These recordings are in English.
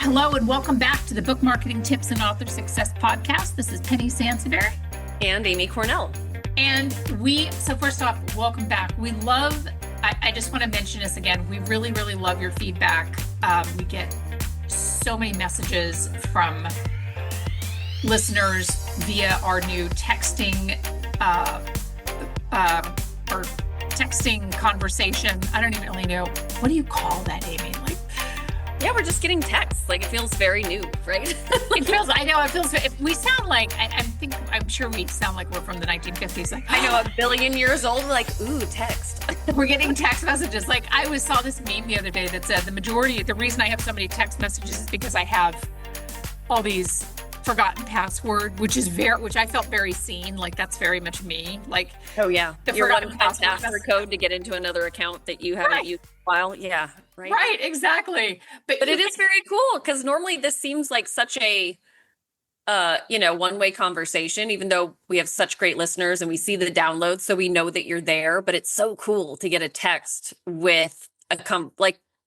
Hello and welcome back to the Book Marketing Tips and Author Success Podcast. This is Penny Sansevieri. And Amy Cornell. And so first off, welcome back. We love, I just want to mention this again, we really, really love your feedback. We get so many messages from listeners via our new texting or texting conversation. I don't even really know. What do you call that, Amy? Yeah, we're just getting texts. It feels very new, right? If we sound like, I'm sure we sound like we're from the 1950s. I know, a billion years old, ooh, text. We're getting text messages. I saw this meme the other day that said the reason I have so many text messages is because I have all these forgotten password, which I felt very seen. That's very much me. Oh yeah, the your forgotten password code to get into another account that you haven't used in a while. Yeah, right. Right, exactly. But it is very cool because normally this seems like such a one-way conversation, even though we have such great listeners and we see the downloads, so we know that you're there. But it's so cool to get a text with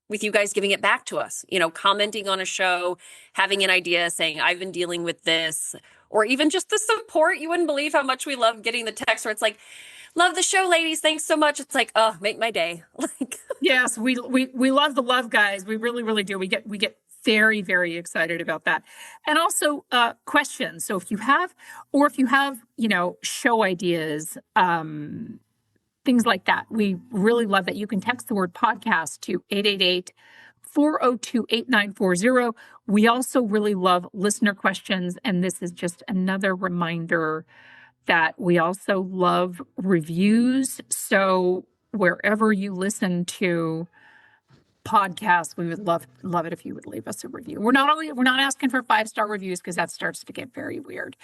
with you guys giving it back to us, commenting on a show, having an idea, saying, I've been dealing with this, or even just the support. You wouldn't believe how much we love getting the text where it's love the show, ladies. Thanks so much. It's oh, make my day. Yes, we love the love, guys. We really, really do. We get very, very excited about that. And also questions. So if you have, show ideas, things like that, we really love that. You can text the word podcast to 888-402-8940. We also really love listener questions. And this is just another reminder that we also love reviews. So wherever you listen to podcasts, we would love it if you would leave us a review. We're not asking for 5-star reviews because that starts to get very weird.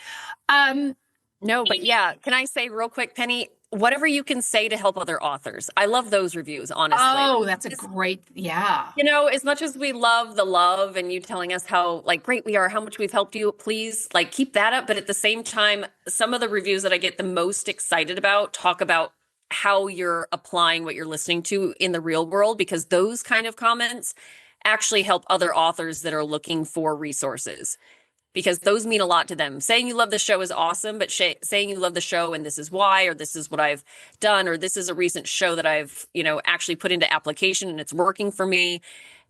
No, but yeah, can I say real quick, Penny, whatever you can say to help other authors. I love those reviews, honestly. Oh, that's a great, yeah. As much as we love the love and you telling us how great we are, how much we've helped you, please keep that up. But at the same time, some of the reviews that I get the most excited about talk about how you're applying what you're listening to in the real world, because those kind of comments actually help other authors that are looking for resources, because those mean a lot to them. Saying you love the show is awesome, but saying you love the show and this is why, or this is what I've done, or this is a recent show that I've, actually put into application and it's working for me,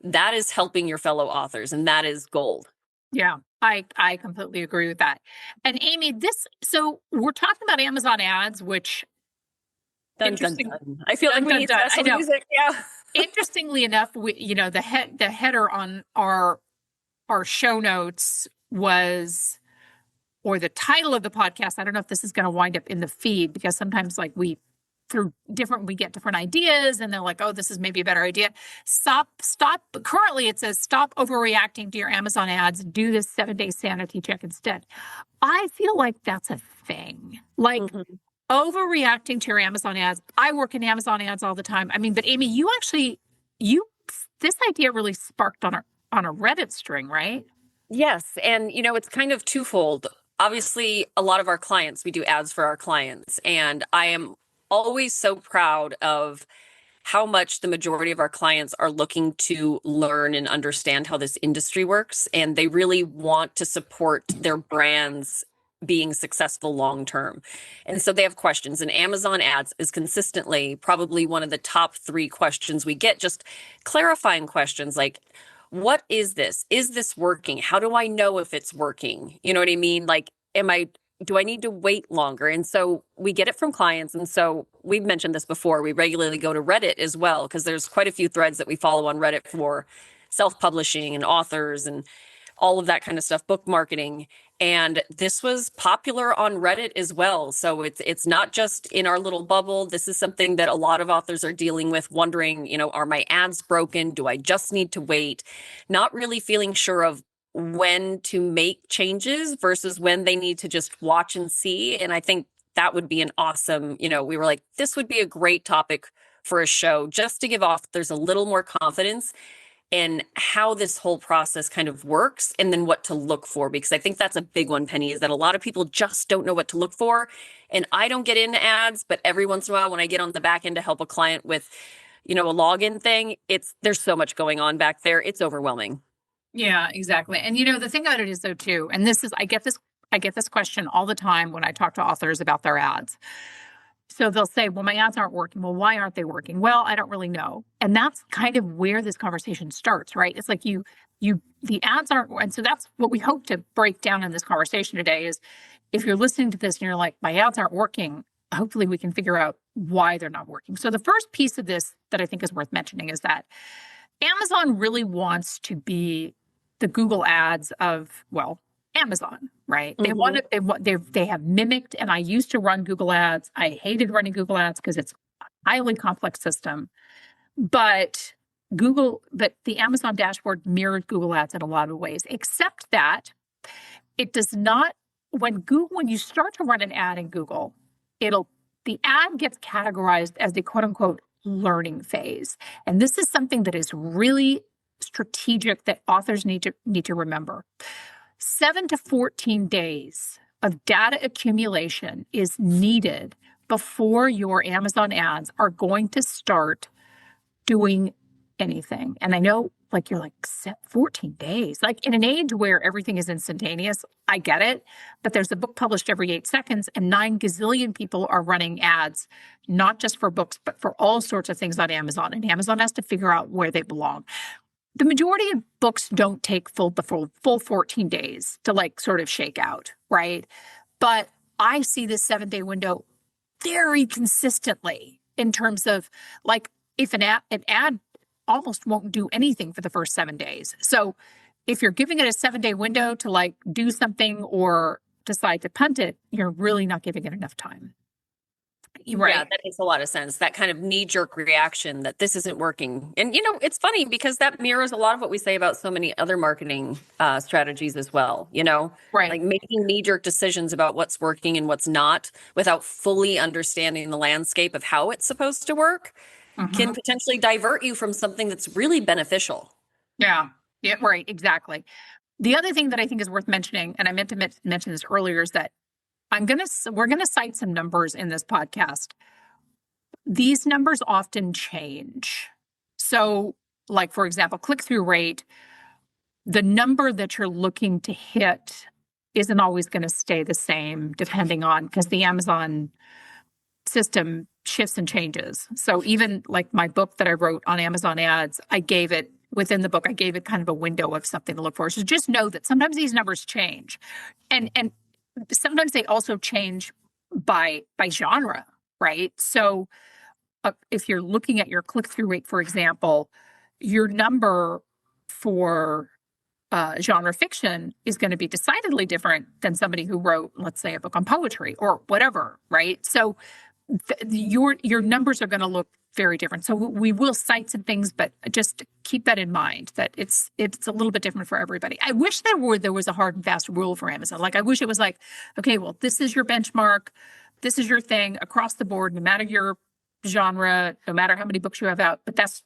that is helping your fellow authors, and that is gold. Yeah, I completely agree with that. And Amy, so we're talking about Amazon ads, which dun, dun, dun. I feel like we need special music. Yeah. Interestingly enough, the header on our show notes was, or the title of the podcast, I don't know if this is going to wind up in the feed, because sometimes we get different ideas and they're oh, this is maybe a better idea. Stop. Currently it says stop overreacting to your Amazon ads. Do this 7-day sanity check instead. I feel like that's a thing. Overreacting to your Amazon ads. I work in Amazon ads all the time. But Amy, this idea really sparked on a Reddit string, right? Yes. And, it's kind of twofold. Obviously, a lot of our clients, we do ads for our clients. And I am always so proud of how much the majority of our clients are looking to learn and understand how this industry works. And they really want to support their brands being successful long term. And so they have questions, and Amazon ads is consistently probably one of the top 3 questions we get, just clarifying questions what is this? Is this working? How do I know if it's working? You know what I mean? Do I need to wait longer? And so we get it from clients. And so we've mentioned this before. We regularly go to Reddit as well, because there's quite a few threads that we follow on Reddit for self-publishing and authors and all of that kind of stuff, book marketing. And this was popular on Reddit as well. So it's not just in our little bubble. This is something that a lot of authors are dealing with, wondering, are my ads broken? Do I just need to wait? Not really feeling sure of when to make changes versus when they need to just watch and see. And I think that would be an awesome, we were this would be a great topic for a show, just to give authors a little more confidence in how this whole process kind of works, and then what to look for. Because I think that's a big one, Penny, is that a lot of people just don't know what to look for. And I don't get into ads, but every once in a while when I get on the back end to help a client with, a login thing, there's so much going on back there. It's overwhelming. Yeah, exactly. And the thing about it is though too, and I get this question all the time when I talk to authors about their ads. So they'll say, well, my ads aren't working. Well, why aren't they working? Well, I don't really know. And that's kind of where this conversation starts, right? It's like the ads aren't, and so that's what we hope to break down in this conversation today is if you're listening to this and you're like, my ads aren't working, hopefully we can figure out why they're not working. So the first piece of this that I think is worth mentioning is that Amazon really wants to be the Google ads of, well, Amazon, right? They want to, they have mimicked, and I used to run Google ads. I hated running Google ads because it's a highly complex system. But the Amazon dashboard mirrored Google ads in a lot of ways, except that it does not, when you start to run an ad in Google, the ad gets categorized as the quote unquote learning phase. And this is something that is really strategic that authors need to remember. 7 to 14 days of data accumulation is needed before your Amazon ads are going to start doing anything. And I know you're like 14 days, like in an age where everything is instantaneous. I get it, but there's a book published every 8 seconds and 9 gazillion people are running ads, not just for books, but for all sorts of things on Amazon. And Amazon has to figure out where they belong. The majority of books don't take the full 14 days to sort of shake out, right? But I see this 7-day window very consistently in terms of if an ad almost won't do anything for the first 7 days. So if you're giving it a 7-day window to do something or decide to punt it, you're really not giving it enough time. Right. Yeah, that makes a lot of sense. That kind of knee-jerk reaction that this isn't working. And, it's funny because that mirrors a lot of what we say about so many other marketing strategies as well, Right. Like making knee-jerk decisions about what's working and what's not without fully understanding the landscape of how it's supposed to work can potentially divert you from something that's really beneficial. Yeah. Yeah, right. Exactly. The other thing that I think is worth mentioning, and I meant to mention this earlier, is that we're going to cite some numbers in this podcast. These numbers often change. So, for example, click-through rate, the number that you're looking to hit isn't always going to stay the same depending on, because the Amazon system shifts and changes. So even my book that I wrote on Amazon ads, within the book, I gave it kind of a window of something to look for. So just know that sometimes these numbers change. And sometimes they also change by genre, right? So if you're looking at your click-through rate, for example, your number for genre fiction is going to be decidedly different than somebody who wrote, let's say, a book on poetry or whatever, right? So your numbers are going to look very different. So we will cite some things, but just keep that in mind that it's a little bit different for everybody. I wish there was a hard and fast rule for Amazon. I wish it was okay, well, this is your benchmark, this is your thing across the board, no matter your genre, no matter how many books you have out. But that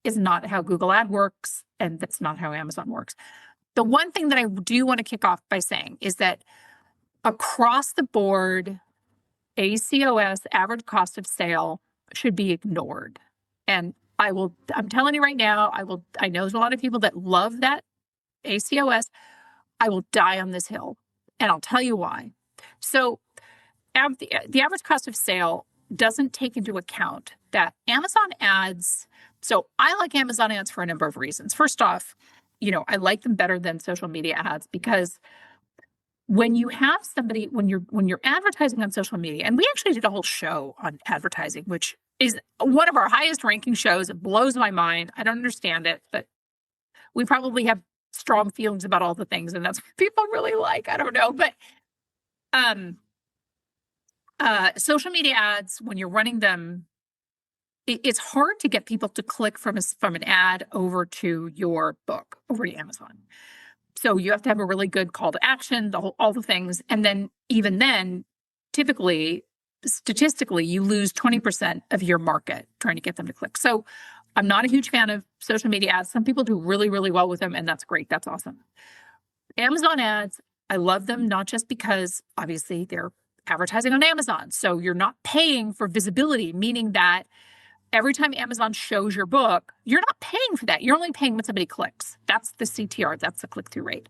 is not how Google Ad works, and that's not how Amazon works. The one thing that I do want to kick off by saying is that across the board, ACOS, average cost of sale, should be ignored. And I'm telling you right now, I know there's a lot of people that love that ACOS. I will die on this hill, and I'll tell you why. So the average cost of sale doesn't take into account that Amazon ads. So I like Amazon ads for a number of reasons. First off, I like them better than social media ads because when you have somebody, when you're advertising on social media, and we actually did a whole show on advertising, which is one of our highest ranking shows. It blows my mind. I don't understand it, but we probably have strong feelings about all the things, and that's what people really like. I don't know, but social media ads, when you're running them, it's hard to get people to click from an ad over to your book, over to Amazon. So you have to have a really good call to action, all the things. And then even then, typically, statistically, you lose 20% of your market trying to get them to click. So I'm not a huge fan of social media ads. Some people do really, really well with them, and that's great. That's awesome. Amazon ads, I love them, not just because obviously they're advertising on Amazon. So you're not paying for visibility, meaning that every time Amazon shows your book, you're not paying for that. You're only paying when somebody clicks. That's the CTR, that's the click-through rate.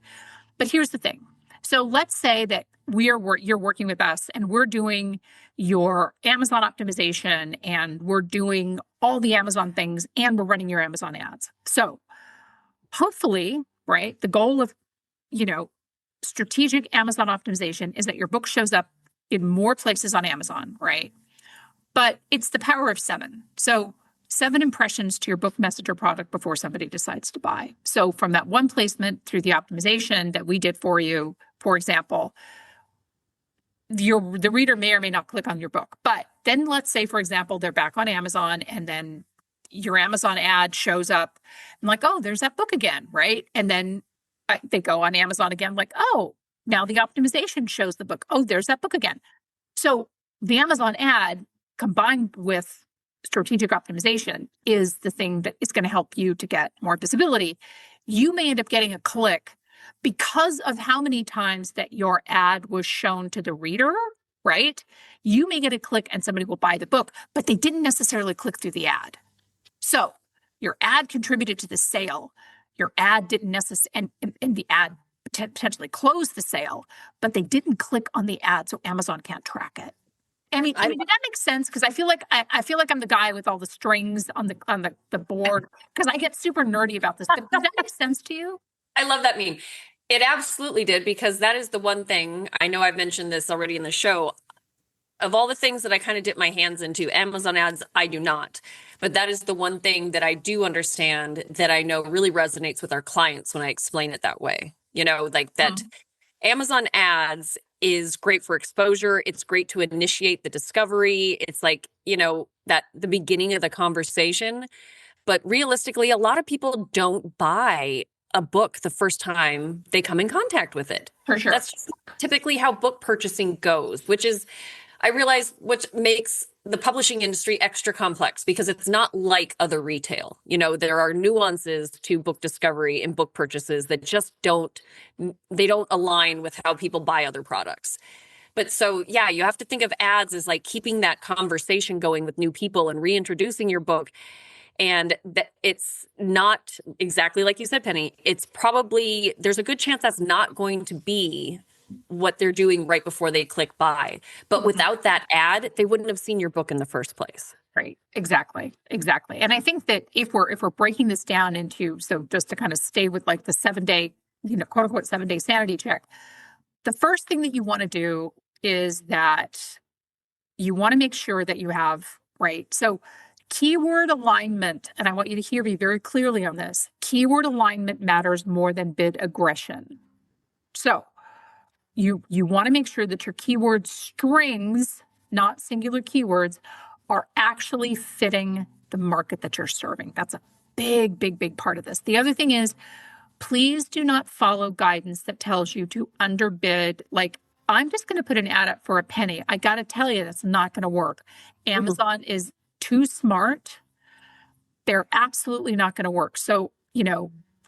But here's the thing. So let's say that you're working with us and we're doing your Amazon optimization and we're doing all the Amazon things and we're running your Amazon ads. So hopefully, right, the goal of, strategic Amazon optimization is that your book shows up in more places on Amazon, right? But it's the power of 7. So 7 impressions to your book, message, or product before somebody decides to buy. So from that one placement through the optimization that we did for you, for example, the reader may or may not click on your book. But then let's say, for example, they're back on Amazon and then your Amazon ad shows up and like, oh, there's that book again, right? And then they go on Amazon again, like, oh, now the optimization shows the book. Oh, there's that book again. So the Amazon ad combined with strategic optimization is the thing that is going to help you to get more visibility. You may end up getting a click because of how many times that your ad was shown to the reader, right? You may get a click and somebody will buy the book, but they didn't necessarily click through the ad. So your ad contributed to the sale. Your ad didn't necessarily, and the ad potentially closed the sale, but they didn't click on the ad, so Amazon can't track it. I mean, did that make sense? Because I feel like I'm the guy with all the strings on the board because I get super nerdy about this. But does that make sense to you? I love that meme. It absolutely did, because that is the one thing, I know I've mentioned this already in the show, of all the things that I kind of dip my hands into, Amazon ads, I do not. But that is the one thing that I do understand that I know really resonates with our clients when I explain it that way. Like that Amazon ads is great for exposure. It's great to initiate the discovery. It's like, that the beginning of the conversation. But realistically, a lot of people don't buy a book the first time they come in contact with it. For sure. That's just typically how book purchasing goes, which is, I realize, what makes the publishing industry extra complex, because it's not like other retail. There are nuances to book discovery and book purchases that just don't align with how people buy other products. But so, yeah, you have to think of ads as like keeping that conversation going with new people and reintroducing your book. And that it's not exactly like you said, Penny. It's probably, there's a good chance that's not going to be what they're doing right before they click buy. But without that ad, they wouldn't have seen your book in the first place. Right. Exactly. And I think that if we're breaking this down into, so just to kind of stay with like the 7-day, quote unquote 7-day sanity check, the first thing that you want to do is that you want to make sure that you have, right? So keyword alignment, and I want you to hear me very clearly on this, keyword alignment matters more than bid aggression. So you want to make sure that your keyword strings, not singular keywords, are actually fitting the market that you're serving. That's a big part of this. The other thing is, please do not follow guidance that tells you to underbid. Like, I'm just going to put an ad up for a penny. I got to tell you, that's not going to work. Amazon is too smart. They're absolutely not going to work. So,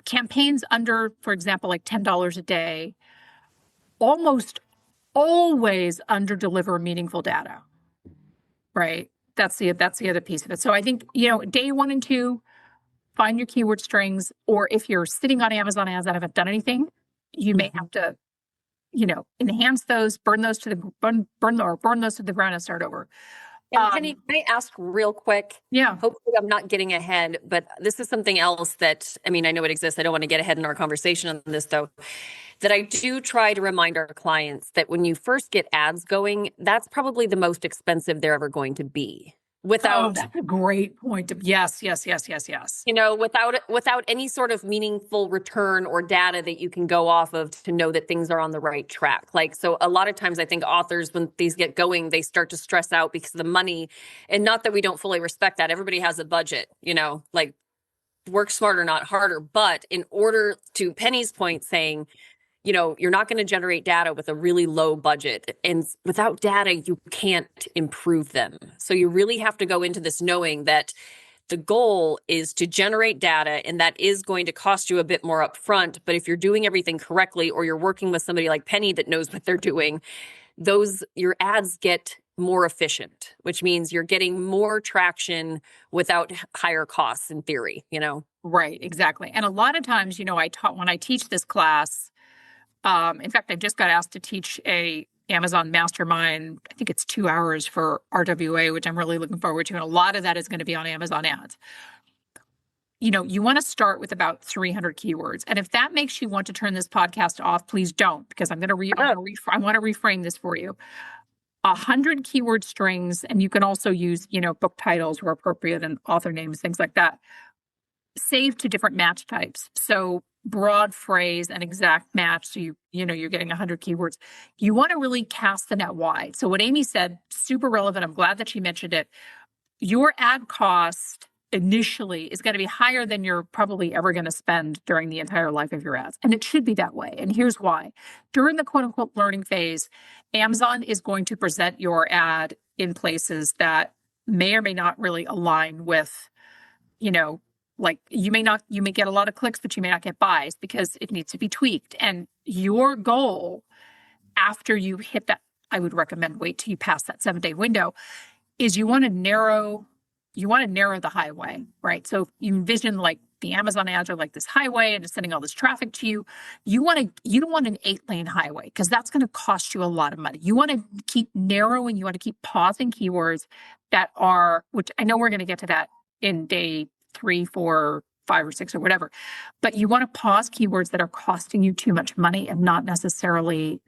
campaigns under, for example, like $10 a day, almost always under deliver meaningful data, right? That's the other piece of it. So I think, day 1 and 2, find your keyword strings, or if you're sitting on Amazon ads that haven't done anything, you may have to, enhance those, burn those to the ground and start over. And Penny, can I ask real quick? Yeah. Hopefully I'm not getting ahead, but this is something else that, I know it exists. I don't want to get ahead in our conversation on this though, that I do try to remind our clients that when you first get ads going, that's probably the most expensive they're ever going to be. That's a great point. Yes. Without any sort of meaningful return or data that you can go off of to know that things are on the right track. Like, so a lot of times I think authors, when these get going, they start to stress out because of the money. And not that we don't fully respect that. Everybody has a budget, like work smarter, not harder. But in order to Penny's point saying, you're not going to generate data with a really low budget. And without data, you can't improve them. So you really have to go into this knowing that the goal is to generate data, and that is going to cost you a bit more upfront. But if you're doing everything correctly, or you're working with somebody like Penny that knows what they're doing, your ads get more efficient, which means you're getting more traction without higher costs in theory, Right, exactly. And a lot of times, when I teach this class, in fact, I just got asked to teach a Amazon mastermind. I think it's 2 hours for RWA, which I'm really looking forward to. And a lot of that is going to be on Amazon ads. You want to start with about 300 keywords. And if that makes you want to turn this podcast off, please don't, because I want to reframe this for you. 100 keyword strings, and you can also use, book titles where appropriate and author names, things like that, saved to different match types. So broad phrase and exact match. So you're getting 100 keywords. You want to really cast the net wide. So what Amy said, super relevant. I'm glad that she mentioned it. Your ad cost initially is going to be higher than you're probably ever going to spend during the entire life of your ads. And it should be that way. And here's why. During the quote unquote learning phase, Amazon is going to present your ad in places that may or may not really align with, like you may get a lot of clicks, but you may not get buys because it needs to be tweaked. And your goal after you hit that, I would recommend wait till you pass that 7-day window, is you want to narrow the highway, right? So you envision like the Amazon ads are like this highway and it's sending all this traffic to you. You don't want an 8-lane highway because that's going to cost you a lot of money. You want to keep narrowing, you want to keep pausing keywords that are, which I know we're going to get to that in day 3, 4, 5, or 6 or whatever, but you want to pause keywords that are costing you too much money and not necessarily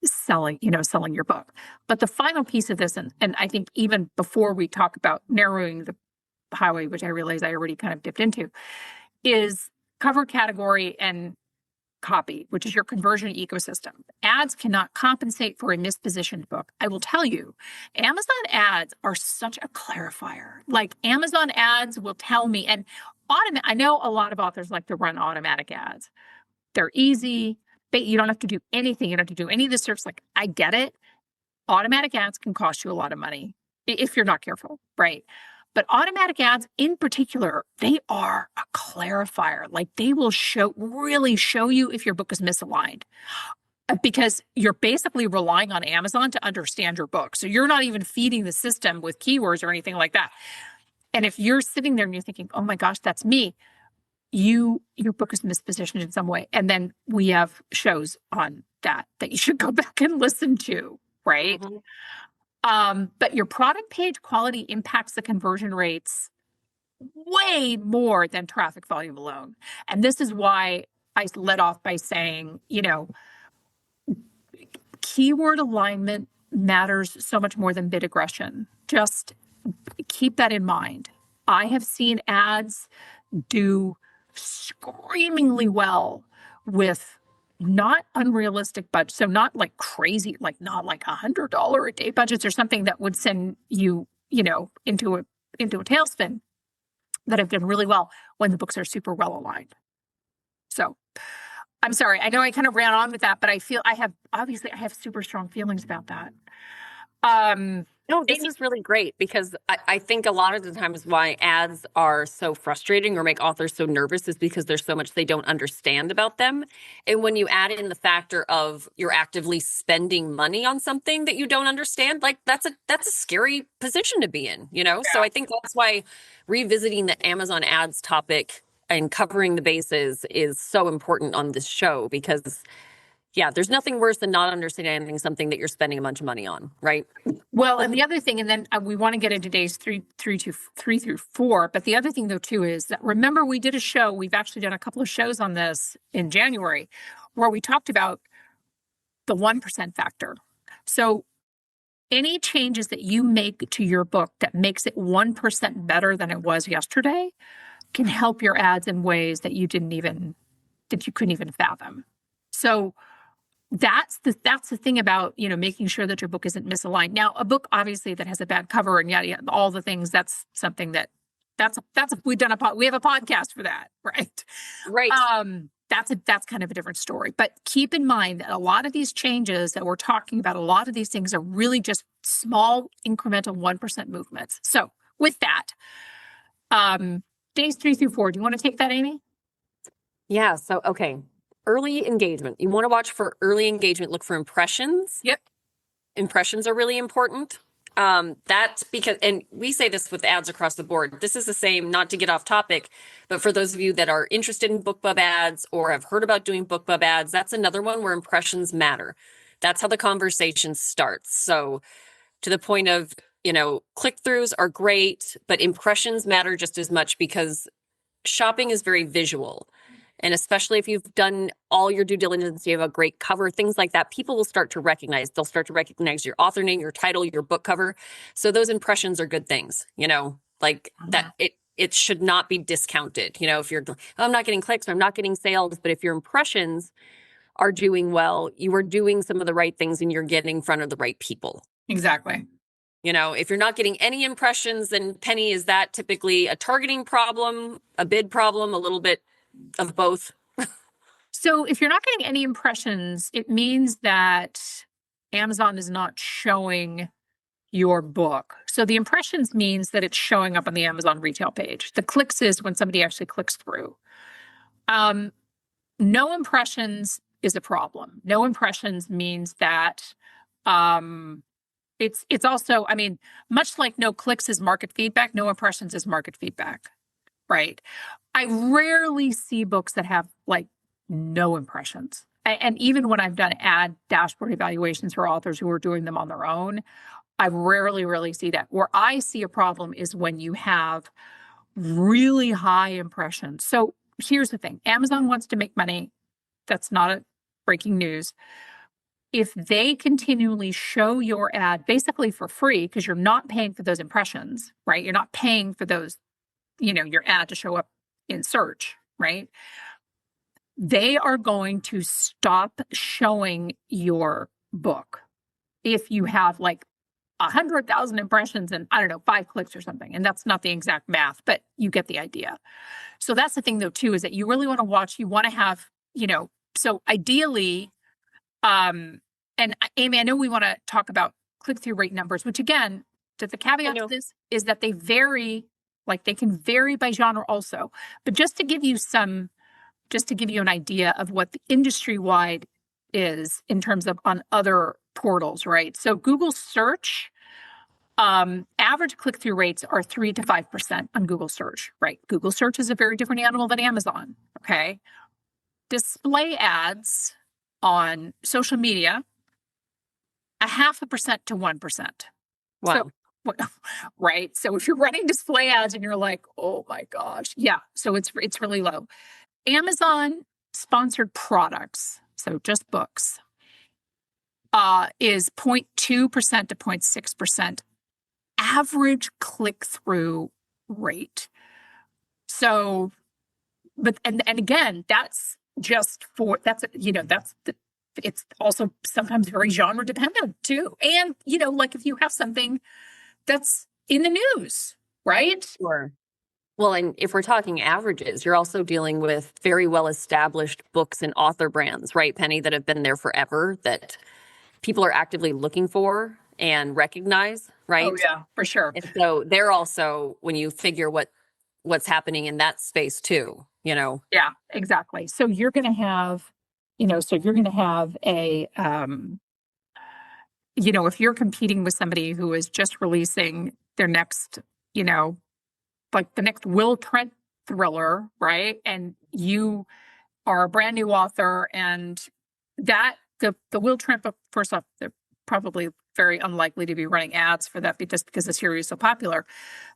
selling your book. But the final piece of this, and I think even before we talk about narrowing the highway, which I realize I already kind of dipped into, is cover category and copy, which is your conversion ecosystem. Ads cannot compensate for a mispositioned book. I will tell you, Amazon ads are such a clarifier. Like Amazon ads will tell me, and I know a lot of authors like to run automatic ads. They're easy. You don't have to do anything. You don't have to do any of the search. Like, I get it. Automatic ads can cost you a lot of money if you're not careful, right? But automatic ads in particular, they are a clarifier. Like they will really show you if your book is misaligned because you're basically relying on Amazon to understand your book. So you're not even feeding the system with keywords or anything like that. And if you're sitting there and you're thinking, oh my gosh, that's me, your book is mispositioned in some way. And then we have shows on that you should go back and listen to, right? Mm-hmm. But your product page quality impacts the conversion rates way more than traffic volume alone. And this is why I led off by saying, keyword alignment matters so much more than bid aggression. Just keep that in mind. I have seen ads do screamingly well with not unrealistic budget. So not like crazy, like not like $100 a day budgets or something that would send you, into a tailspin, that have done really well when the books are super well aligned. So I'm sorry. I know I kind of ran on with that, but I feel I have super strong feelings about that. No, this is really great because I think a lot of the times why ads are so frustrating or make authors so nervous is because there's so much they don't understand about them. And when you add in the factor of you're actively spending money on something that you don't understand, like that's a scary position to be in, Yeah. So I think that's why revisiting the Amazon ads topic and covering the bases is so important on this show because there's nothing worse than not understanding something that you're spending a bunch of money on, right? Well, and the other thing, and then we want to get into days 3 through 4. But the other thing, though, too, is that remember we did a show. We've actually done a couple of shows on this in January where we talked about the 1% factor. So any changes that you make to your book that makes it 1% better than it was yesterday can help your ads in ways that you couldn't even fathom. So that's the thing about, making sure that your book isn't misaligned. Now, a book obviously that has a bad cover and yada, all the things, that's something we have a podcast for that, right? Right. That's kind of a different story. But keep in mind that a lot of these changes that we're talking about, a lot of these things are really just small incremental 1% movements. So with that, days 3 through 4, do you want to take that, Amy? Yeah. So, okay. Early engagement. You want to watch for early engagement. Look for impressions. Yep. Impressions are really important. That's because, and we say this with ads across the board. This is the same, not to get off topic, but for those of you that are interested in BookBub ads or have heard about doing BookBub ads, that's another one where impressions matter. That's how the conversation starts. So to the point of, click-throughs are great, but impressions matter just as much because shopping is very visual. And especially if you've done all your due diligence, you have a great cover, things like that, people will start to recognize. They'll start to recognize your author name, your title, your book cover. So those impressions are good things, that it should not be discounted. If you're, I'm not getting clicks or I'm not getting sales, but if your impressions are doing well, you are doing some of the right things and you're getting in front of the right people. Exactly. If you're not getting any impressions, then Penny, is that typically a targeting problem, a bid problem, a little bit of both? So if you're not getting any impressions, it means that Amazon is not showing your book. So the impressions means that it's showing up on the Amazon retail page. The clicks is when somebody actually clicks through. No impressions is a problem. No impressions means that it's also, much like no clicks is market feedback, no impressions is market feedback, right? I rarely see books that have no impressions. And even when I've done ad dashboard evaluations for authors who are doing them on their own, I rarely really see that. Where I see a problem is when you have really high impressions. So here's the thing. Amazon wants to make money. That's not a breaking news. If they continually show your ad basically for free, because you're not paying for those impressions, right? You're not paying for those, your ad to show up in search, right? They are going to stop showing your book if you have 100,000 impressions and 5 clicks or something. And that's not the exact math, but you get the idea. So that's the thing though, too, is that you really want to watch, you want to have, so ideally, and Amy, I know we want to talk about click-through rate numbers, which again, the caveat to this is that they vary, they can vary by genre also. But just to give you an idea of what the industry-wide is in terms of on other portals, right? So Google search, average click-through rates are 3 to 5% on Google search, right? Google search is a very different animal than Amazon, okay? Display ads on social media, 0.5% to 1%. Wow. So, right? So if you're running display ads and you're like, oh my gosh, yeah. So it's really low. Amazon sponsored products, so just books, is 0.2% to 0.6% average click-through rate. So, but and again, that's just for it's also sometimes very genre dependent too. And if you have something that's in the news, right? Sure. Well, and if we're talking averages, you're also dealing with very well-established books and author brands, right, Penny, that have been there forever, that people are actively looking for and recognize, right? Oh, yeah, for sure. And so they're also, when you figure what's happening in that space too, Yeah, exactly. So you're going to have, a, if you're competing with somebody who is just releasing their next, the next Will Trent thriller, right? And you are a brand new author, and that the Will Trent book, first off, they're probably very unlikely to be running ads for that just because the series is so popular.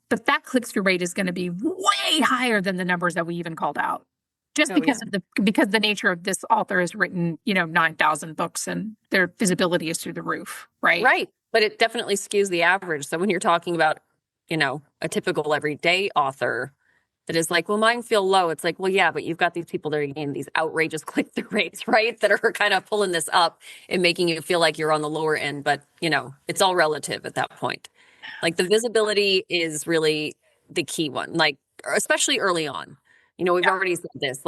But that click-through rate is going to be way higher than the numbers that we even called out. Just because the nature of this author has written, 9,000 books and their visibility is through the roof, right? Right. But it definitely skews the average. So when you're talking about, a typical everyday author that is like, well, mine feel low. It's like, well, yeah, but you've got these people that are getting these outrageous click-through rates, right? That are kind of pulling this up and making you feel like you're on the lower end. But, it's all relative at that point. The visibility is really the key one, especially early on. We've already said this,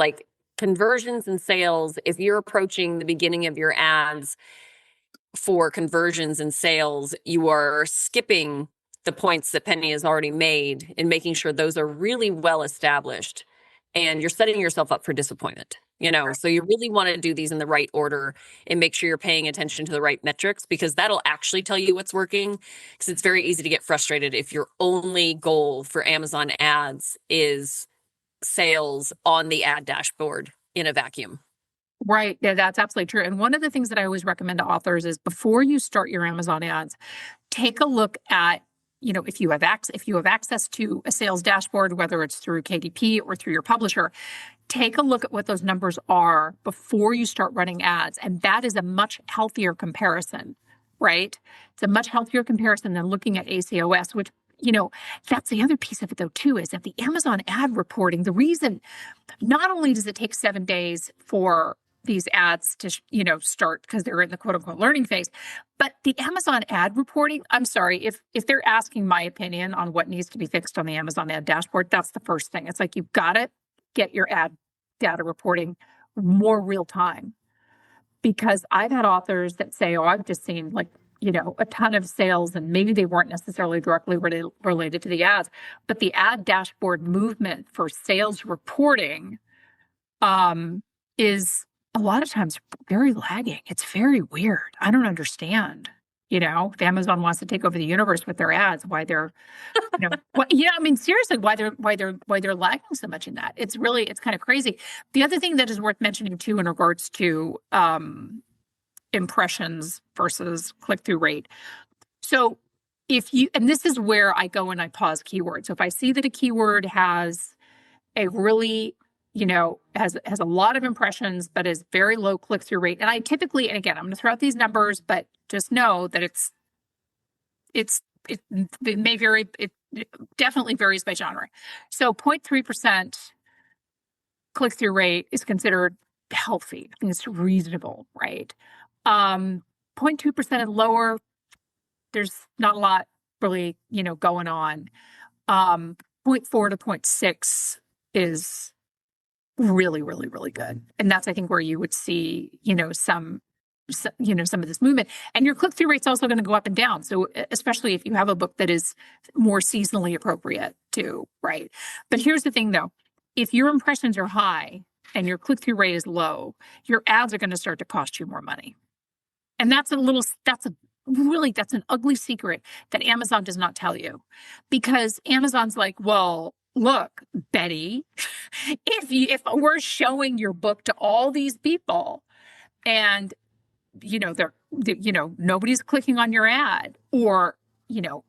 conversions and sales, if you're approaching the beginning of your ads for conversions and sales, you are skipping the points that Penny has already made and making sure those are really well established. and you're setting yourself up for disappointment. So you really want to do these in the right order and make sure you're paying attention to the right metrics, because that'll actually tell you what's working. Because it's very easy to get frustrated if your only goal for Amazon ads is sales on the ad dashboard in a vacuum. Right. Yeah, that's absolutely true. And one of the things that I always recommend to authors is before you start your Amazon ads, take a look at, if you have access to a sales dashboard, whether it's through KDP or through your publisher, take a look at what those numbers are before you start running ads. And that is a much healthier comparison, right? It's a much healthier comparison than looking at ACOS, which, that's the other piece of it though, too, is that the Amazon ad reporting, the reason, not only does it take 7 days for these ads to, start because they're in the quote unquote learning phase, but the Amazon ad reporting, I'm sorry, if they're asking my opinion on what needs to be fixed on the Amazon ad dashboard, that's the first thing. It's like, you've got to get your ad data reporting more real time, because I've had authors that say, oh, I've just seen a ton of sales, and maybe they weren't necessarily directly related to the ads, but the ad dashboard movement for sales reporting is a lot of times very lagging. It's very weird. I don't understand. If Amazon wants to take over the universe with their ads, why they're, seriously, why they're lagging so much in that. It's kind of crazy. The other thing that is worth mentioning too, in regards to impressions versus click-through rate. So and this is where I go and I pause keywords. So if I see that a keyword has a really, has a lot of impressions, but is very low click-through rate. And I typically, and again, I'm going to throw out these numbers, but just know that it may vary. It definitely varies by genre. So 0.3% click-through rate is considered healthy. I think it's reasonable, right? 0.2% and lower, there's not a lot really, going on. 0.4 to 0.6 is really, really, really good. And that's, I think, where you would see, some of this movement. And your click-through rate's also going to go up and down. So especially if you have a book that is more seasonally appropriate too, right? But here's the thing though, if your impressions are high and your click-through rate is low, your ads are going to start to cost you more money. And that's an ugly secret that Amazon does not tell you, because Amazon's like, well, look, Betty, if we're showing your book to all these people and, nobody's clicking on your ad, or,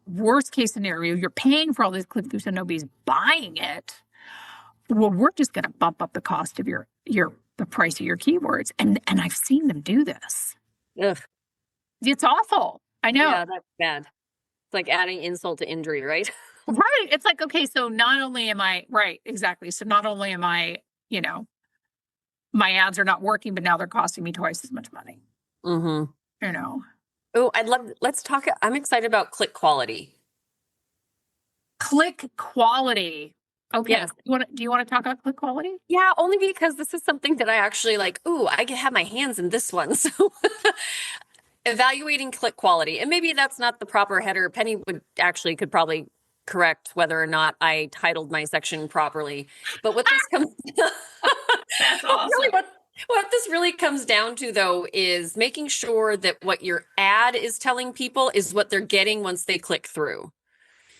worst case scenario, you're paying for all these click-throughs and nobody's buying it. Well, we're just going to bump up the cost of the price of your keywords. And I've seen them do this. Ugh. It's awful. I know. Yeah, that's bad. It's like adding insult to injury, right? Right. It's like, okay, so not only am I, right, exactly. So not only am I, my ads are not working, but now they're costing me twice as much money. Mm-hmm. Oh, let's talk. I'm excited about click quality. Click quality. Okay. Yes. Do you want to talk about click quality? Yeah, only because this is something that I actually like. Ooh, I can have my hands in this one. So evaluating click quality, and maybe that's not the proper header. Penny could probably correct whether or not I titled my section properly. But what this comes That's awesome. Really what this really comes down to, though, is making sure that what your ad is telling people is what they're getting once they click through.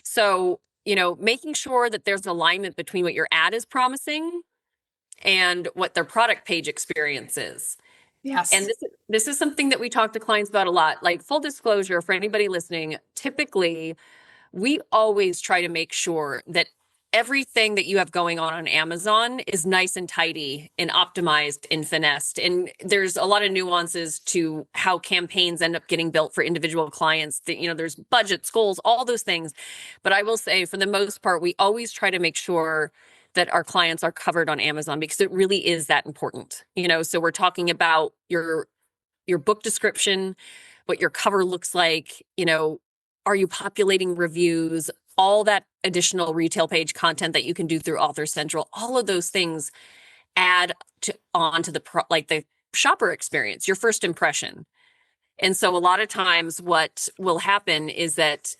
So, making sure that there's alignment between what your ad is promising and what their product page experience is. Yes. And this is something that we talk to clients about a lot. Like, full disclosure for anybody listening, typically we always try to make sure that everything that you have going on Amazon is nice and tidy and optimized and finessed. And there's a lot of nuances to how campaigns end up getting built for individual clients. That, there's budgets, goals, all those things. But I will say, for the most part, we always try to make sure that our clients are covered on Amazon, because it really is that important. So we're talking about your book description, what your cover looks like, are you populating reviews, all that additional retail page content that you can do through Author Central, all of those things add on to the shopper experience, your first impression. And so a lot of times what will happen is that,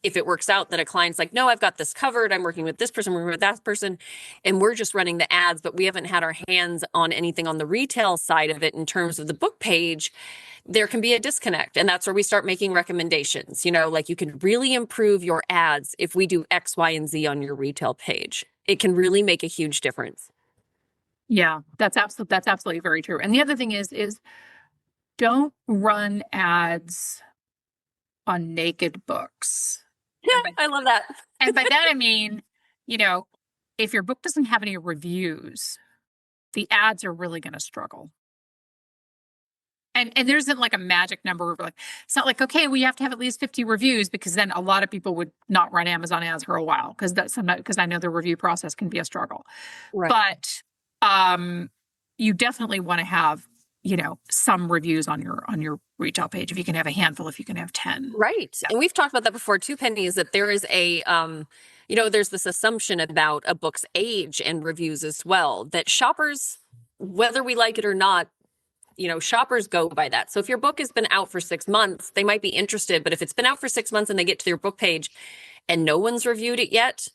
if it works out that a client's like, no, I've got this covered, I'm working with this person, I'm working with that person, and we're just running the ads, but we haven't had our hands on anything on the retail side of it in terms of the book page, there can be a disconnect. And that's where we start making recommendations. Like you can really improve your ads if we do X, Y, and Z on your retail page. It can really make a huge difference. Yeah, that's absolutely very true. And the other thing is don't run ads on naked books. Yeah, I love that. And by that I mean, if your book doesn't have any reviews, the ads are really going to struggle. And there isn't like a magic number of it's not like, okay, we have to have at least 50 reviews, because then a lot of people would not run Amazon ads for a while, because I know the review process can be a struggle. Right. But you definitely want to have, some reviews on your retail page. If you can have a handful, if you can have 10. Right. Yeah. And we've talked about that before too, Penny, is that there is there's this assumption about a book's age and reviews as well, that shoppers, whether we like it or not, shoppers go by that. So if your book has been out for 6 months, they might be interested. But if it's been out for 6 months and they get to your book page and no one's reviewed it yet,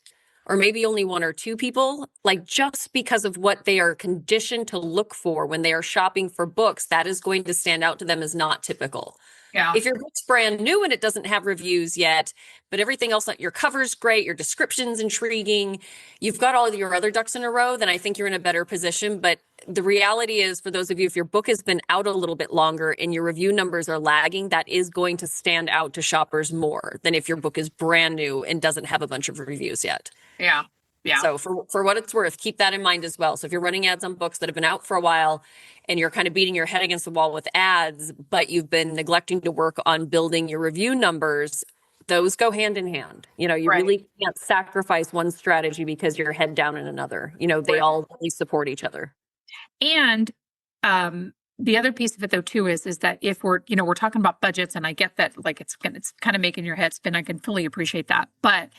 or maybe only 1 or 2 people, like just because of what they are conditioned to look for when they are shopping for books, that is going to stand out to them as not typical. Yeah. If your book's brand new and it doesn't have reviews yet, but everything else, your cover's great, your description's intriguing, you've got all of your other ducks in a row, then I think you're in a better position. But the reality is, for those of you, if your book has been out a little bit longer and your review numbers are lagging, that is going to stand out to shoppers more than if your book is brand new and doesn't have a bunch of reviews yet. Yeah. Yeah. So for what it's worth, keep that in mind as well. So if you're running ads on books that have been out for a while and you're kind of beating your head against the wall with ads, but you've been neglecting to work on building your review numbers, those go hand in hand. You really can't sacrifice one strategy because you're head down in another. They all really support each other. And the other piece of it, though, too, is that if we're talking about budgets, and I get that, like, it's kind of making your head spin. I can fully appreciate that. But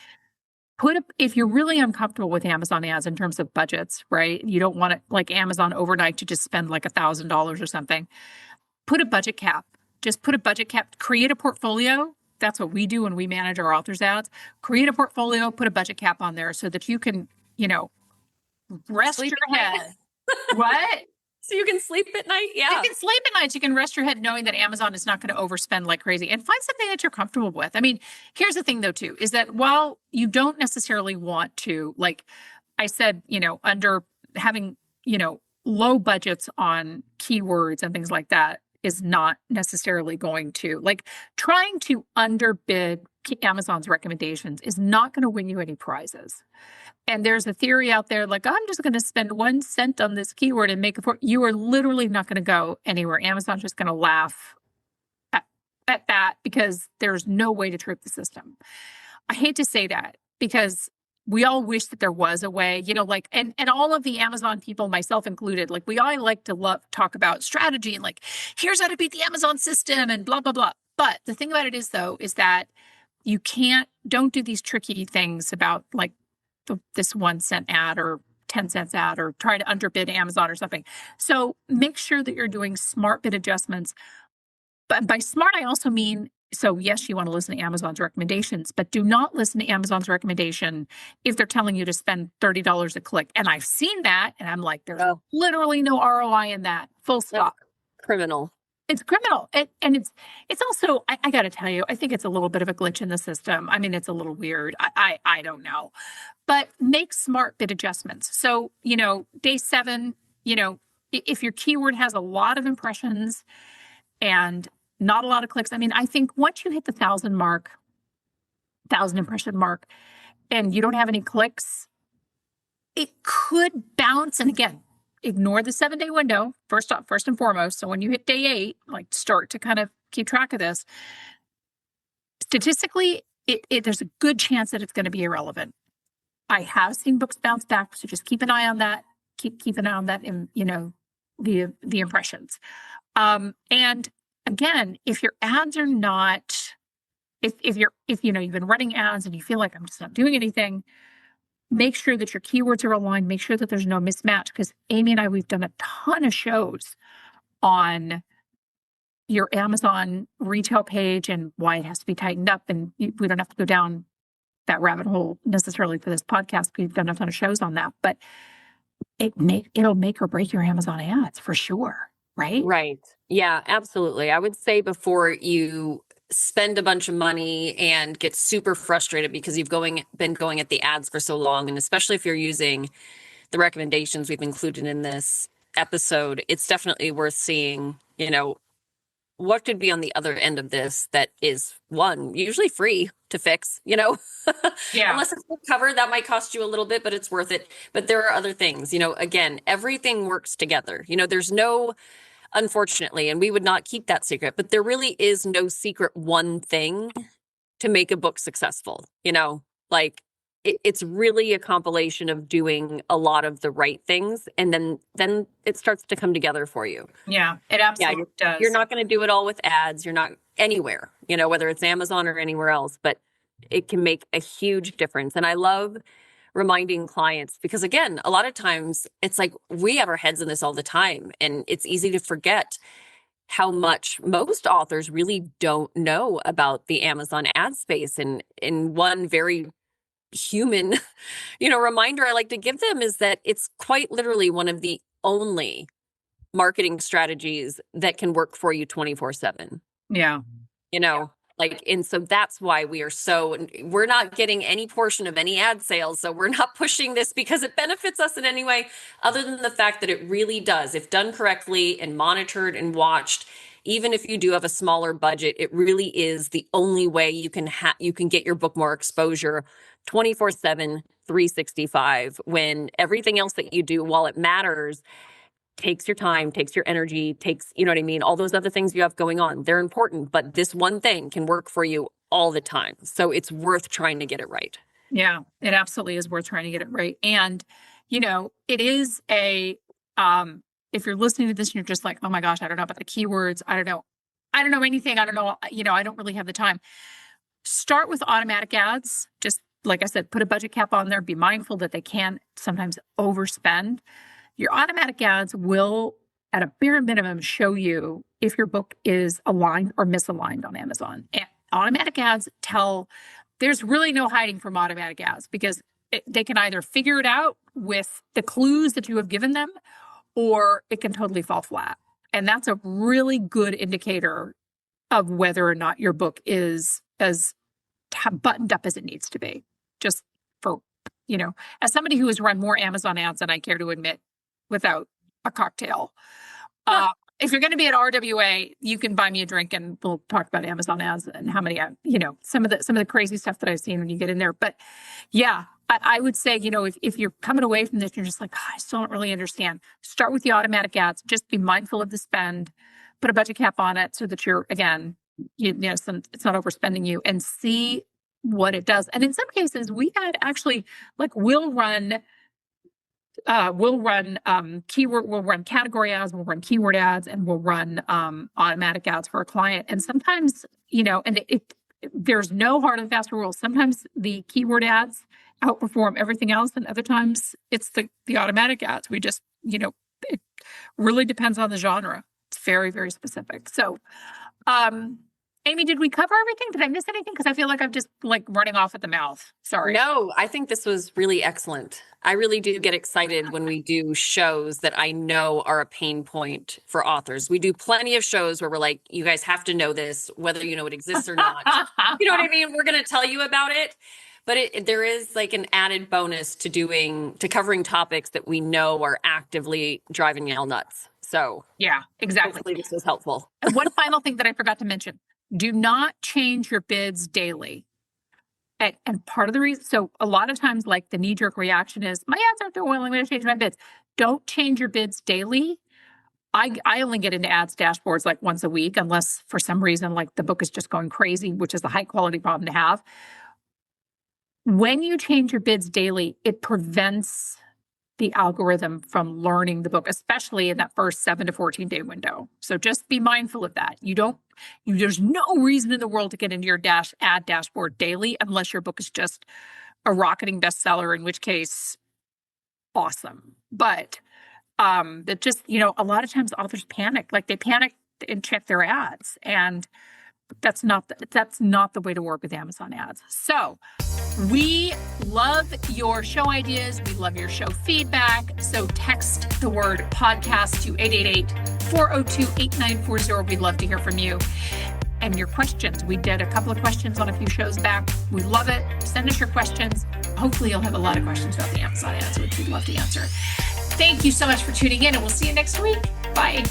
if you're really uncomfortable with Amazon ads in terms of budgets, right? You don't want it, like Amazon overnight, to just spend like $1,000 or something. Put a budget cap. Just put a budget cap. Create a portfolio. That's what we do when we manage our authors' ads. Create a portfolio. Put a budget cap on there so that you can, rest Sleep your head. What? So you can sleep at night? Yeah. You can sleep at night. You can rest your head knowing that Amazon is not going to overspend like crazy, and find something that you're comfortable with. I mean, here's the thing, though, too, is that while you don't necessarily want to, like I said, under having, low budgets on keywords and things like that is not necessarily going to, like, trying to underbid Amazon's recommendations is not going to win you any prizes. And there's a theory out there, like, I'm just going to spend 1 cent on this keyword and make it for you. Are literally not going to go anywhere. Amazon's just going to laugh at that, because there's no way to trick the system. I hate to say that, because we all wish that there was a way, and all of the Amazon people, myself included, like, we all like to talk about strategy and, like, here's how to beat the Amazon system and blah, blah, blah. But the thing about it is, though, is that don't do these tricky things about, like, this 1 cent ad or 10 cents ad, or try to underbid Amazon or something. So make sure that you're doing smart bid adjustments. But by smart, I also mean, so yes, you want to listen to Amazon's recommendations, but do not listen to Amazon's recommendation if they're telling you to spend $30 a click. And I've seen that, and I'm like, there's literally no ROI in that. Full stop. Criminal. It's criminal. And it's also, I got to tell you, I think it's a little bit of a glitch in the system. I mean, it's a little weird. I don't know. But make smart bid adjustments. So, day 7, if your keyword has a lot of impressions and not a lot of clicks, I mean, I think once you hit the 1,000 impression mark, and you don't have any clicks, it could bounce. And again, ignore the 7-day window, first and foremost. So when you hit day 8, like, start to kind of keep track of this. Statistically, there's a good chance that it's going to be irrelevant. I have seen books bounce back, so just keep an eye on that. Keep an eye on that in, the impressions. And again, if your ads are not, if you've been running ads and you feel like, I'm just not doing anything, make sure that your keywords are aligned. Make sure that there's no mismatch, because Amy and I, we've done a ton of shows on your Amazon retail page and why it has to be tightened up. And we don't have to go down that rabbit hole necessarily for this podcast. We've done a ton of shows on that, but it'll make or break your Amazon ads for sure. Right? Right. Yeah, absolutely. I would say before you spend a bunch of money and get super frustrated because you've been going at the ads for so long, and especially if you're using the recommendations we've included in this episode, it's definitely worth seeing, what could be on the other end of this that is usually free to fix, Yeah. unless it's covered, that might cost you a little bit, but it's worth it. But there are other things, again, everything works together. There's no, unfortunately, and we would not keep that secret, but there really is no secret one thing to make a book successful. Like it's really a compilation of doing a lot of the right things, and then it starts to come together for you. Yeah, it absolutely does. You're not going to do it all with ads. You're not anywhere, whether it's Amazon or anywhere else, but it can make a huge difference. And I love reminding clients because, again, a lot of times it's like we have our heads in this all the time, and it's easy to forget how much most authors really don't know about the Amazon ad space. And in one very human, reminder I like to give them is that it's quite literally one of the only marketing strategies that can work for you 24/7. Yeah. And so that's why we're not getting any portion of any ad sales. So we're not pushing this because it benefits us in any way, other than the fact that it really does. If done correctly and monitored and watched, even if you do have a smaller budget, it really is the only way you can get your book more exposure 24/7, 365, when everything else that you do, while it matters, takes your time, takes your energy, all those other things you have going on. They're important, but this one thing can work for you all the time. So it's worth trying to get it right. Yeah, it absolutely is worth trying to get it right. And, it is if you're listening to this and you're just like, oh my gosh, I don't know about the keywords. I don't know anything. I don't know, I don't really have the time. Start with automatic ads. Just like I said, put a budget cap on there. Be mindful that they can sometimes overspend. Your automatic ads will, at a bare minimum, show you if your book is aligned or misaligned on Amazon. And automatic ads there's really no hiding from automatic ads because they can either figure it out with the clues that you have given them, or it can totally fall flat. And that's a really good indicator of whether or not your book is as buttoned up as it needs to be. Just for, as somebody who has run more Amazon ads than I care to admit without a cocktail. If you're going to be at RWA, you can buy me a drink and we'll talk about Amazon ads and how many, some of the crazy stuff that I've seen when you get in there. But yeah, I would say, if you're coming away from this, you're just like, I still don't really understand. Start with the automatic ads. Just be mindful of the spend, put a budget cap on it so that you're, again, it's not overspending you, and see what it does. And in some cases, we had actually, we'll run category ads, we'll run keyword ads, and we'll run automatic ads for a client. And sometimes, and there's no hard and fast rule. Sometimes the keyword ads outperform everything else, and other times it's the automatic ads. We just, it really depends on the genre. It's very, very specific. So, Amy, did we cover everything? Did I miss anything? Because I feel like I'm just running off at the mouth. Sorry. No, I think this was really excellent. I really do get excited when we do shows that I know are a pain point for authors. We do plenty of shows where we're like, you guys have to know this, whether you know it exists or not. You know what I mean? We're going to tell you about it. But there is an added bonus to covering topics that we know are actively driving y'all nuts. So yeah, exactly. Hopefully this was helpful. And one final thing that I forgot to mention. Do not change your bids daily. And part of the reason, so a lot of times, the knee-jerk reaction is, my ads aren't doing well, I'm going to change my bids. Don't change your bids daily. I only get into ads dashboards once a week, unless for some reason, the book is just going crazy, which is a high-quality problem to have. When you change your bids daily, it prevents the algorithm from learning the book, especially in that first 7 to 14 day window. So just be mindful of that. There's no reason in the world to get into your ad dashboard daily unless your book is just a rocketing bestseller, in which case, awesome. But that just, a lot of times authors panic. and check their ads. And that's not the way to work with Amazon ads. So we love your show ideas. We love your show feedback. So text the word podcast to 888-402-8940. We'd love to hear from you. And your questions. We did a couple of questions on a few shows back. We love it. Send us your questions. Hopefully you'll have a lot of questions about the Amazon ads, which we'd love to answer. Thank you so much for tuning in, and we'll see you next week. Bye.